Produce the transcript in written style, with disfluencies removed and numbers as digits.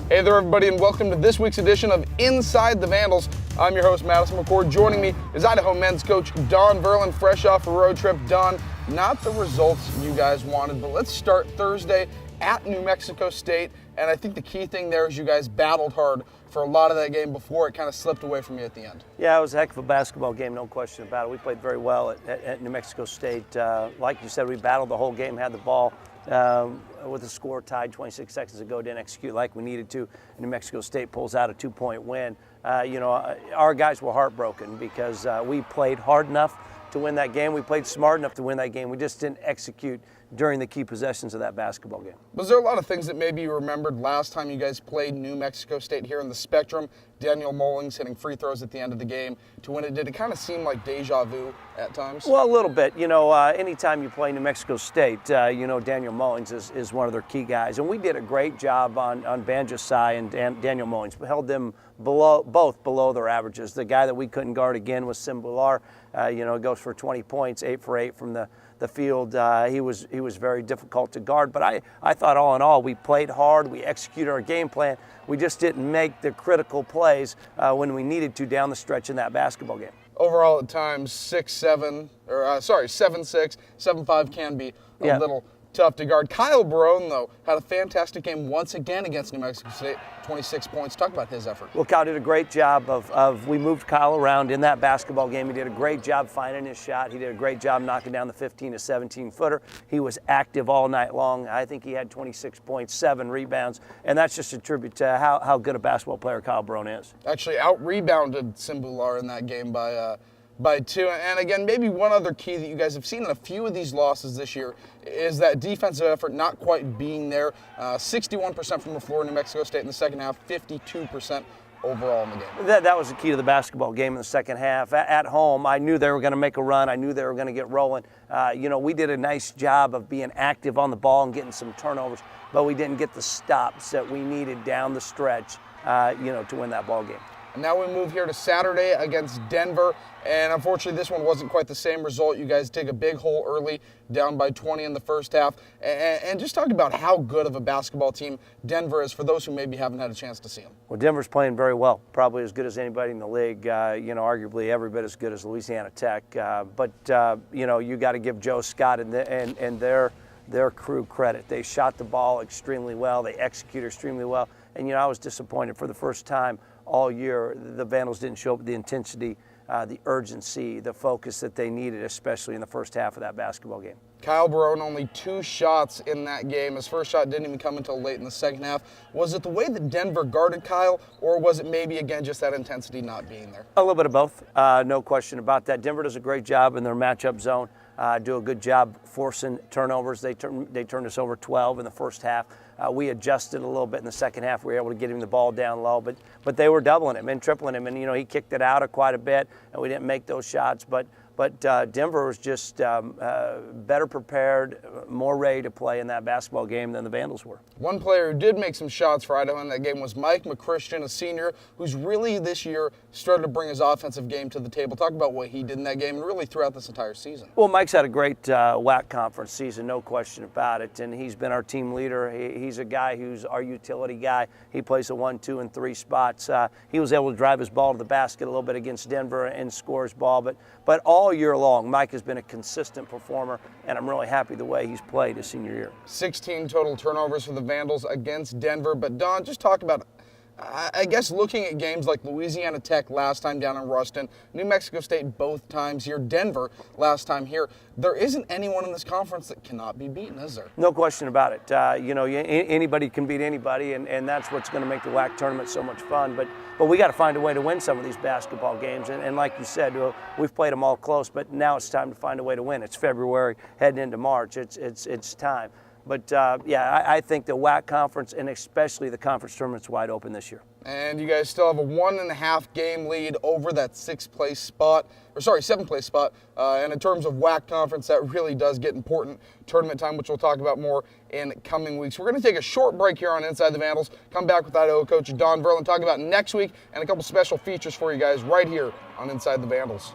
Hey there, everybody, and welcome to this week's edition of Inside the Vandals. I'm your host, Madison McCormack. Joining me is Idaho men's coach Don Verlin, fresh off a road trip. Don, not the results you guys wanted, but let's start Thursday at New Mexico State. And I think the key thing there is you guys battled hard for a lot of that game before it kind of slipped away from you at the end. Yeah, it was a heck of a basketball game, no question about it. We played very well at New Mexico State. Like you said, we battled the whole game, had the ball with the score tied 26 seconds ago, didn't execute like we needed to. And New Mexico State pulls out a 2-point win. Our guys were heartbroken because we played hard enough to win that game. We played smart enough to win that game. We just didn't execute during the key possessions of that basketball game. Was there a lot of things that maybe you remembered last time you guys played New Mexico State here in the Spectrum? Daniel Mullings hitting free throws at the end of the game to win it. Did it kind of seem like deja vu at times? Well, a little bit. Anytime you play New Mexico State, Daniel Mullings is one of their key guys. And we did a great job on Banjasai and Daniel Mullings. We held them both below their averages. The guy that we couldn't guard again was Simbular. Goes for 20 points, 8 for 8 from the field. He was very difficult to guard, but I thought all in all we played hard, we executed our game plan. We just didn't make the critical plays when we needed to down the stretch in that basketball game. Overall at times 7-6, 7-5 can be a little tough to guard. Kyle Barone, though, had a fantastic game once again against New Mexico State, 26 points. Talk about his effort. Well, Kyle did a great job we moved Kyle around in that basketball game. He did a great job finding his shot. He did a great job knocking down the 15 to 17-footer. He was active all night long. I think he had 26 points, 7 rebounds, and that's just a tribute to how good a basketball player Kyle Barone is. Actually out-rebounded Simbular in that game by 2. And again, maybe one other key that you guys have seen in a few of these losses this year is that defensive effort not quite being there. 61% from the floor in New Mexico State in the second half, 52% overall in the game. That was the key to the basketball game in the second half. At home, I knew they were going to make a run. I knew they were going to get rolling. We did a nice job of being active on the ball and getting some turnovers, but we didn't get the stops that we needed down the stretch, to win that ball game. And now we move here to Saturday against Denver, and unfortunately this one wasn't quite the same result. You guys dig a big hole early, down by 20 in the first half, and just talk about how good of a basketball team Denver is for those who maybe haven't had a chance to see them. Well, Denver's playing very well, probably as good as anybody in the league, arguably every bit as good as Louisiana Tech, but you got to give Joe Scott and their crew credit. They shot the ball extremely well, they executed extremely well, and I was disappointed for the first time all year. The Vandals didn't show up with the intensity, the urgency, the focus that they needed, especially in the first half of that basketball game. Kyle Barone only 2 shots in that game. His first shot didn't even come until late in the second half. Was it the way that Denver guarded Kyle, or was it maybe, again, just that intensity not being there? A little bit of both, no question about that. Denver does a great job in their matchup zone, do a good job forcing turnovers. They turned us over 12 in the first half. We adjusted a little bit in the second half. We were able to get him the ball down low, but they were doubling him and tripling him, and he kicked it out quite a bit, and we didn't make those shots. But Denver was just better prepared, more ready to play in that basketball game than the Vandals were. One player who did make some shots for Idaho in that game was Mike McChristian, a senior who's really this year started to bring his offensive game to the table. Talk about what he did in that game and really throughout this entire season. Well, Mike's had a great WAC conference season, no question about it, and he's been our team leader. He's a guy who's our utility guy. He plays the 1, 2, and 3 spots. He was able to drive his ball to the basket a little bit against Denver and score his ball, but all year long, Mike has been a consistent performer, and I'm really happy the way he's played his senior year. 16 total turnovers for the Vandals against Denver. But Don, just talk about, I guess, looking at games like Louisiana Tech last time down in Ruston, New Mexico State both times here, Denver last time here. There isn't anyone in this conference that cannot be beaten, is there? No question about it. Anybody can beat anybody, and that's what's going to make the WAC tournament so much fun. But we got to find a way to win some of these basketball games. And like you said, we've played them all close, but now it's time to find a way to win. It's February, heading into March. It's time. But, I think the WAC conference, and especially the conference tournament's wide open this year. And you guys still have a 1.5 game lead over that 7th place spot. And in terms of WAC conference, that really does get important tournament time, which we'll talk about more in coming weeks. We're going to take a short break here on Inside the Vandals. Come back with Idaho coach Don Verlin, talk about next week and a couple special features for you guys right here on Inside the Vandals.